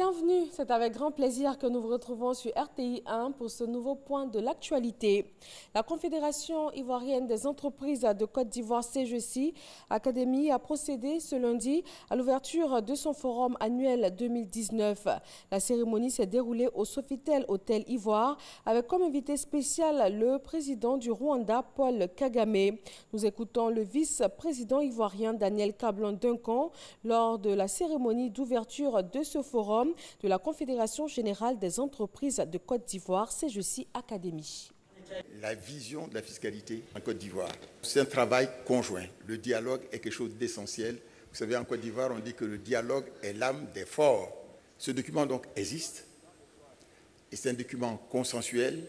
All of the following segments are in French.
Bienvenue, c'est avec grand plaisir que nous vous retrouvons sur RTI 1 pour ce nouveau point de l'actualité. La Confédération ivoirienne des entreprises de Côte d'Ivoire, CEGESI Académie, a procédé ce lundi à l'ouverture de son forum annuel 2019. La cérémonie s'est déroulée au Sofitel Hôtel Ivoire avec comme invité spécial le président du Rwanda, Paul Kagame. Nous écoutons le vice-président ivoirien Daniel Kablon-Duncan lors de la cérémonie d'ouverture de ce forum de la Confédération générale des entreprises de Côte d'Ivoire, CEGESI Académie. La vision de la fiscalité en Côte d'Ivoire, c'est un travail conjoint. Le dialogue est quelque chose d'essentiel. Vous savez, en Côte d'Ivoire, on dit que le dialogue est l'âme des forts. Ce document donc existe et c'est un document consensuel.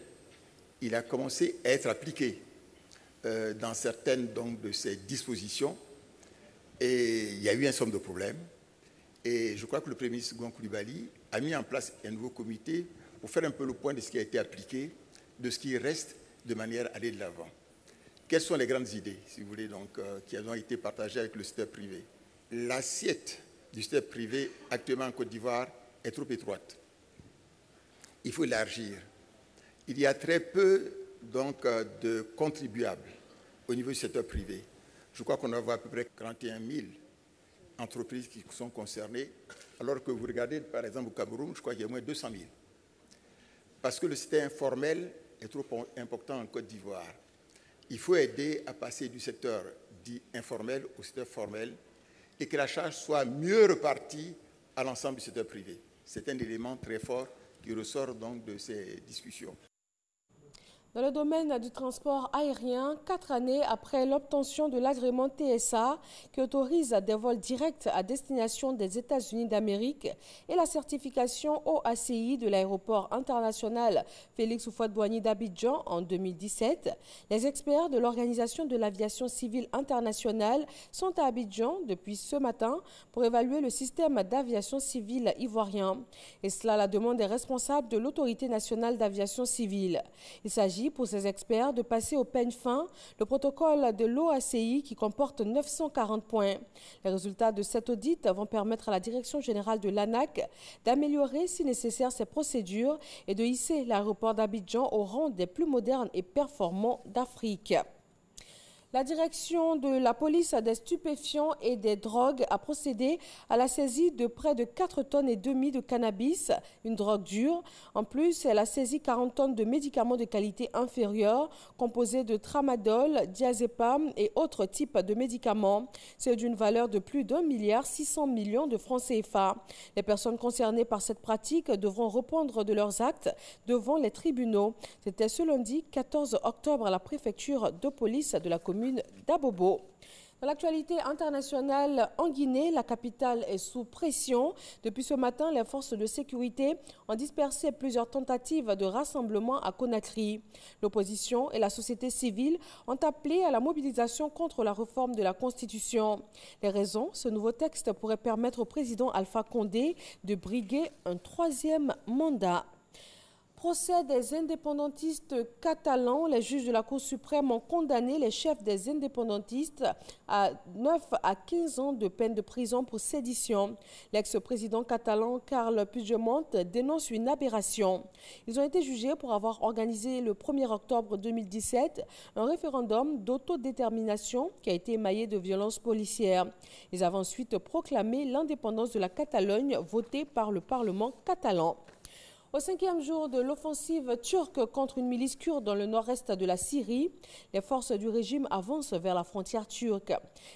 Il a commencé à être appliqué dans certaines donc, de ses dispositions et il y a eu un certain nombre de problèmes. Et je crois que le Premier ministre Gouan Coulibaly a mis en place un nouveau comité pour faire un peu le point de ce qui a été appliqué, de ce qui reste, de manière à aller de l'avant. Quelles sont les grandes idées, si vous voulez, donc, qui ont été partagées avec le secteur privé? L'assiette du secteur privé actuellement en Côte d'Ivoire est trop étroite. Il faut élargir. Il y a très peu donc, de contribuables au niveau du secteur privé. Je crois qu'on a à peu près 41 000 entreprises qui sont concernées, alors que vous regardez, par exemple, au Cameroun, je crois qu'il y a au moins 200 000. Parce que le secteur informel est trop important en Côte d'Ivoire. Il faut aider à passer du secteur dit informel au secteur formel et que la charge soit mieux repartie à l'ensemble du secteur privé. C'est un élément très fort qui ressort donc de ces discussions. Dans le domaine du transport aérien, 4 années après l'obtention de l'agrément TSA qui autorise des vols directs à destination des États-Unis d'Amérique et la certification OACI de l'aéroport international Félix Houphouët-Boigny d'Abidjan en 2017, les experts de l'Organisation de l'aviation civile internationale sont à Abidjan depuis ce matin pour évaluer le système d'aviation civile ivoirien. Et cela à la demande des responsables de l'Autorité nationale d'aviation civile. Il s'agit pour ces experts de passer au peigne fin le protocole de l'OACI qui comporte 940 points. Les résultats de cet audit vont permettre à la Direction générale de l'ANAC d'améliorer si nécessaire ses procédures et de hisser l'aéroport d'Abidjan au rang des plus modernes et performants d'Afrique. La direction de la police des stupéfiants et des drogues a procédé à la saisie de près de 4,5 tonnes de cannabis, une drogue dure. En plus, elle a saisi 40 tonnes de médicaments de qualité inférieure composés de tramadol, diazépam et autres types de médicaments. C'est d'une valeur de plus d'1,6 milliard de francs CFA. Les personnes concernées par cette pratique devront répondre de leurs actes devant les tribunaux. C'était ce lundi 14 octobre à la préfecture de police de la commune d'Abobo. Dans l'actualité internationale, en Guinée, la capitale est sous pression. Depuis ce matin, les forces de sécurité ont dispersé plusieurs tentatives de rassemblement à Conakry. L'opposition et la société civile ont appelé à la mobilisation contre la réforme de la Constitution. Les raisons, ce nouveau texte pourrait permettre au président Alpha Condé de briguer un 3e mandat. Procès des indépendantistes catalans, les juges de la Cour suprême ont condamné les chefs des indépendantistes à 9 à 15 ans de peine de prison pour sédition. L'ex-président catalan Carles Puigdemont dénonce une aberration. Ils ont été jugés pour avoir organisé le 1er octobre 2017 un référendum d'autodétermination qui a été émaillé de violences policières. Ils avaient ensuite proclamé l'indépendance de la Catalogne votée par le Parlement catalan. Au 5e jour de l'offensive turque contre une milice kurde dans le nord-est de la Syrie, les forces du régime avancent vers la frontière turque.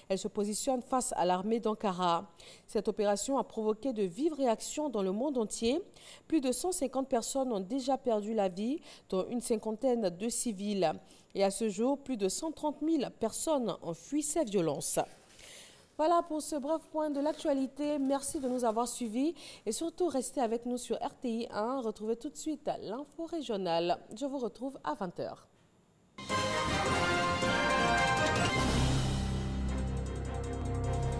Elles se positionnent face à l'armée d'Ankara. Cette opération a provoqué de vives réactions dans le monde entier. Plus de 150 personnes ont déjà perdu la vie, dont une cinquantaine de civils. Et à ce jour, plus de 130 000 personnes ont fui ces violences. Voilà pour ce bref point de l'actualité. Merci de nous avoir suivis et surtout restez avec nous sur RTI 1. Retrouvez tout de suite l'info régionale. Je vous retrouve à 20 h.